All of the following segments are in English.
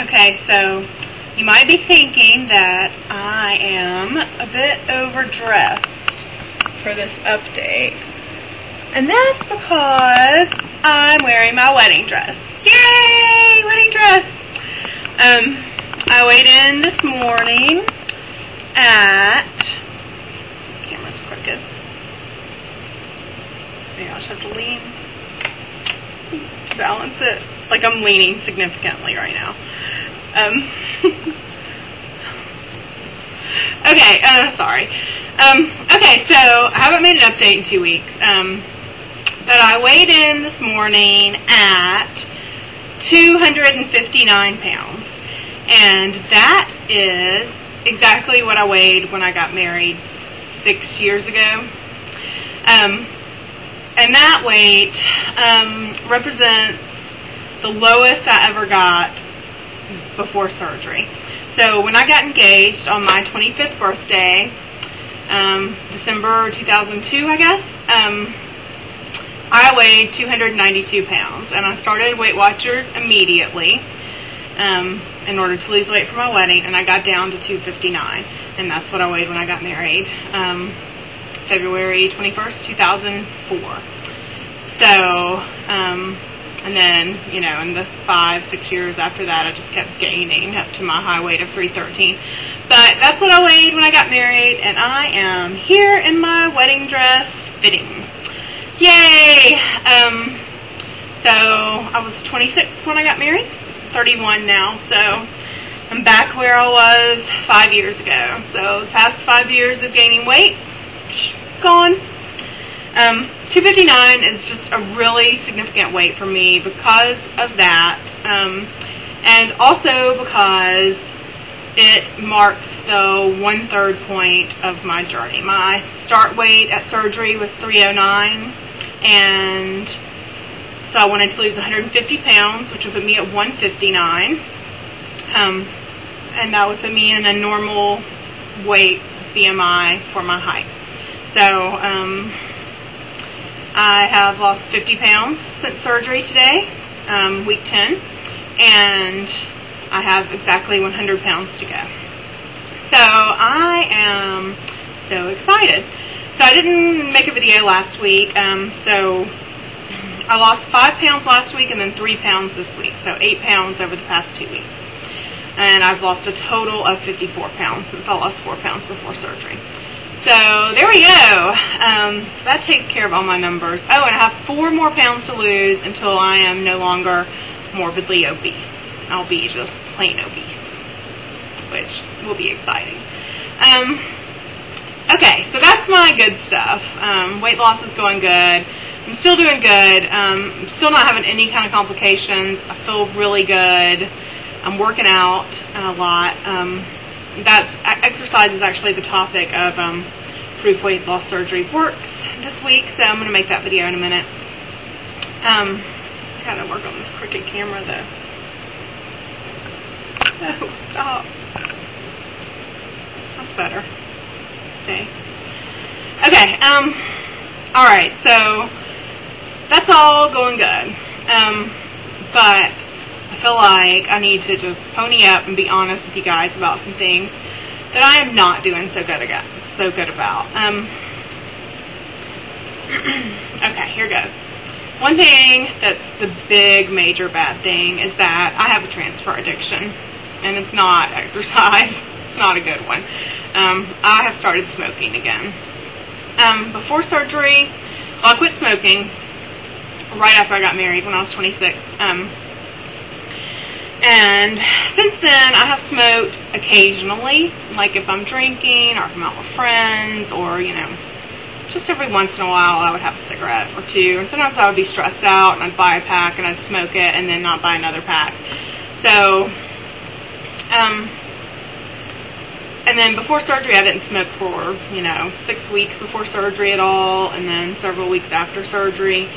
Okay, so you might be thinking that I am a bit overdressed for this update. And that's because I'm wearing my wedding dress. Yay! Wedding dress! I weighed in this morning at... Camera's crooked. Maybe I'll just have to lean. Balance it. Like I'm leaning significantly right now. Okay, sorry. Okay, so I haven't made an update in 2 weeks. But I weighed in this morning at 259 pounds. And that is exactly what I weighed when I got married 6 years ago. And that weight represents the lowest I ever got before surgery. So when I got engaged on my 25th birthday, December 2002, I guess, I weighed 292 pounds. And I started Weight Watchers immediately in order to lose weight for my wedding, and I got down to 259. And that's what I weighed when I got married, February 21st, 2004. So, and then, you know, in the 5-6 years after that, I just kept gaining up to my high weight of 313. But that's what I weighed when I got married, and I am here in my wedding dress fitting. Yay! So I was 26 when I got married, 31 now, so I'm back where I was 5 years ago. So the past 5 years of gaining weight, gone. 259 is just a really significant weight for me because of that, and also because it marks the 1/3 point of my journey. My start weight at surgery was 309, and so I wanted to lose 150 pounds, which would put me at 159, and that would put me in a normal weight BMI for my height. So, I have lost 50 pounds since surgery today, week 10, and I have exactly 100 pounds to go. So I am so excited. So I didn't make a video last week, so I lost 5 pounds last week and then 3 pounds this week, so 8 pounds over the past 2 weeks. And I've lost a total of 54 pounds since I lost 4 pounds before surgery. So there we go. That takes care of all my numbers. Oh, and I have 4 more pounds to lose until I am no longer morbidly obese. I'll be just plain obese, which will be exciting. Okay, so that's my good stuff. Weight loss is going good. I'm still doing good. I'm still not having any kind of complications. I feel really good. I'm working out a lot. Exercise is actually the topic of Proof Weight Loss Surgery Works this week, so I'm going to make that video in a minute. I gotta work on this crooked camera though. Oh, stop. That's better. Stay. Okay, alright, so that's all going good. But I feel like I need to just pony up and be honest with you guys about some things that I am not doing so good about. Okay, here goes. One thing that's the big, major bad thing is that I have a transfer addiction, and it's not exercise. It's not a good one. I have started smoking again. Before surgery, well, I quit smoking right after I got married when I was 26. And since then, I have smoked occasionally, like if I'm drinking or if I'm out with friends, or, you know, just every once in a while I would have a cigarette or two. And sometimes I would be stressed out and I'd buy a pack and I'd smoke it and then not buy another pack. So, and then before surgery I didn't smoke for, 6 weeks before surgery at all, and then several weeks after surgery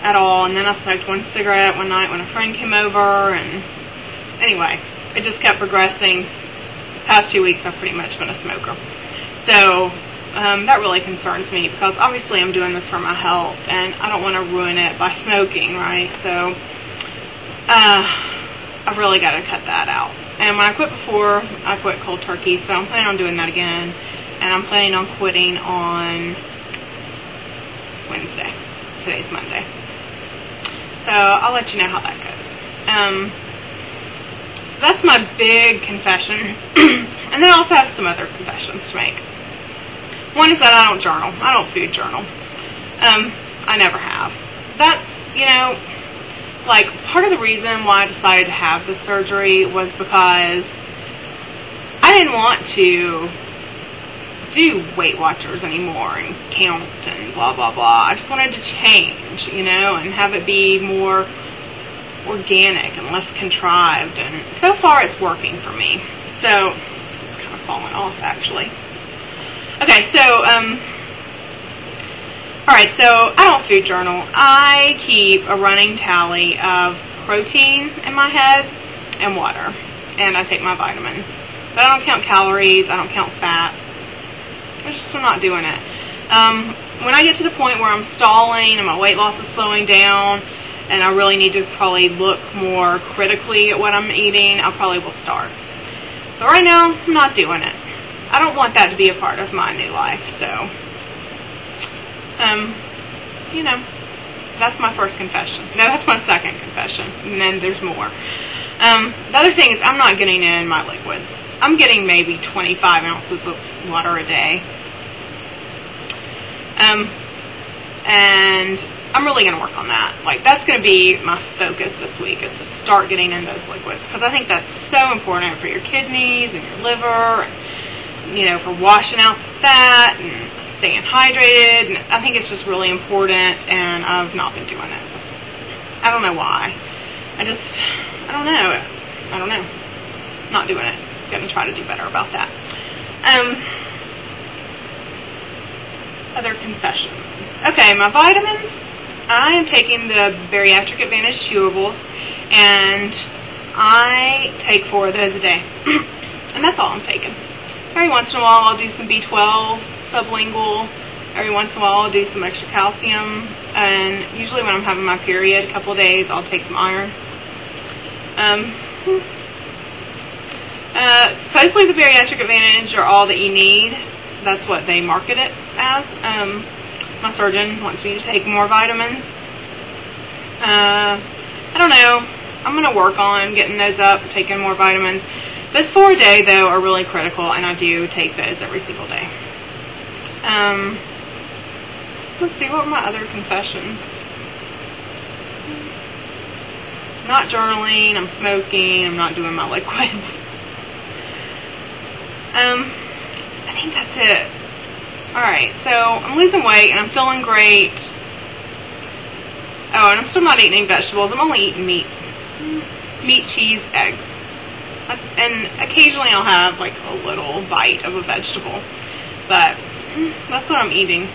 at all, and then I smoked one cigarette one night when a friend came over, and anyway, it just kept progressing. The past 2 weeks I've pretty much been a smoker. So that really concerns me, because obviously I'm doing this for my health, and I don't want to ruin it by smoking, right? So I've really got to cut that out. And when I quit before, I quit cold turkey, so I'm planning on doing that again. And I'm planning on quitting on Wednesday. Today's Monday. So I'll let you know how that goes. So that's my big confession. And then I also have some other confessions to make. One is that I don't journal. I don't food journal. I never have. That's, like, part of the reason why I decided to have this surgery was because I didn't want to do Weight Watchers anymore and count and blah, blah, blah. I just wanted to change, and have it be more organic and less contrived. And so far it's working for me. So, it's kind of falling off, actually. Okay, so, alright, so I don't food journal. I keep a running tally of protein in my head and water. And I take my vitamins. But I don't count calories, I don't count fat. I'm not doing it. When I get to the point where I'm stalling and my weight loss is slowing down and I really need to probably look more critically at what I'm eating, I probably will start. But right now, I'm not doing it. I don't want that to be a part of my new life, so, that's my first confession. No, that's my second confession, and then there's more. The other thing is I'm not getting in my liquids. I'm getting maybe 25 ounces of water a day. And I'm really going to work on that. Like, that's going to be my focus this week, is to start getting in those liquids, because I think that's so important for your kidneys and your liver, and, for washing out the fat and staying hydrated. And I think it's just really important, and I've not been doing it. I don't know why. I don't know. Not doing it. Going to try to do better about that. Other confessions. Okay, my vitamins. I am taking the Bariatric Advantage chewables, and I take 4 of those a day. And that's all I'm taking. Every once in a while I'll do some B12 sublingual. Every once in a while I'll do some extra calcium. And usually when I'm having my period, a couple of days, I'll take some iron. Supposedly the Bariatric Advantage are all that you need. That's what they market it as. My surgeon wants me to take more vitamins. I don't know. I'm going to work on getting those up, taking more vitamins. Those 4 a day, though, are really critical, and I do take those every single day. Let's see, what were my other confessions? Not journaling, I'm smoking, I'm not doing my liquids. I think that's it. Alright, so I'm losing weight and I'm feeling great. Oh, and I'm still not eating any vegetables. I'm only eating meat. Meat, cheese, eggs. And occasionally I'll have like a little bite of a vegetable. But that's what I'm eating.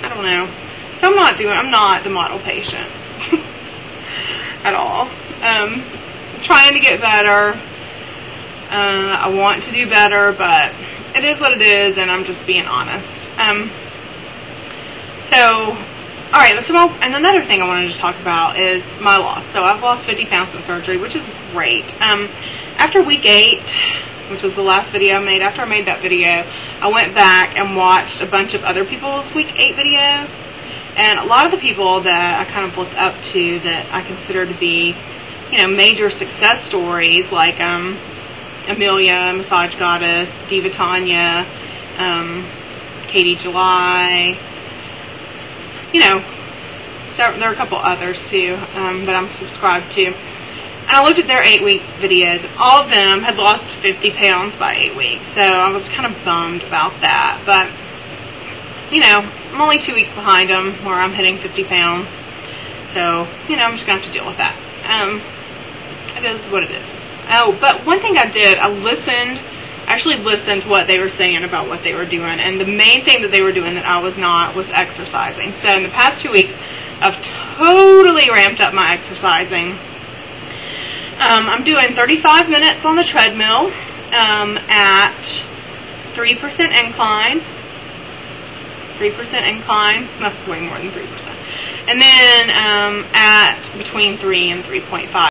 I don't know. So I'm not the model patient. At all. I'm trying to get better. I want to do better, but it is what it is, and I'm just being honest. And another thing I wanted to talk about is my loss. So I've lost 50 pounds in surgery, which is great. After week 8, which was the last video I made, after I made that video, I went back and watched a bunch of other people's week 8 videos. And a lot of the people that I kind of looked up to that I consider to be, major success stories, like Amelia, Massage Goddess, Diva Tanya, Katie July, so there are a couple others too that I'm subscribed to. And I looked at their 8-week videos, and all of them had lost 50 pounds by 8 weeks. So I was kind of bummed about that. But, I'm only 2 weeks behind them where I'm hitting 50 pounds. So, I'm just going to have to deal with that. It is what it is. Oh, but one thing I did, I actually listened to what they were saying about what they were doing. And the main thing that they were doing that I was not was exercising. So in the past 2 weeks, I've totally ramped up my exercising. I'm doing 35 minutes on the treadmill at 3% incline. 3% incline. That's way more than 3%. And then at between 3 and 3.5.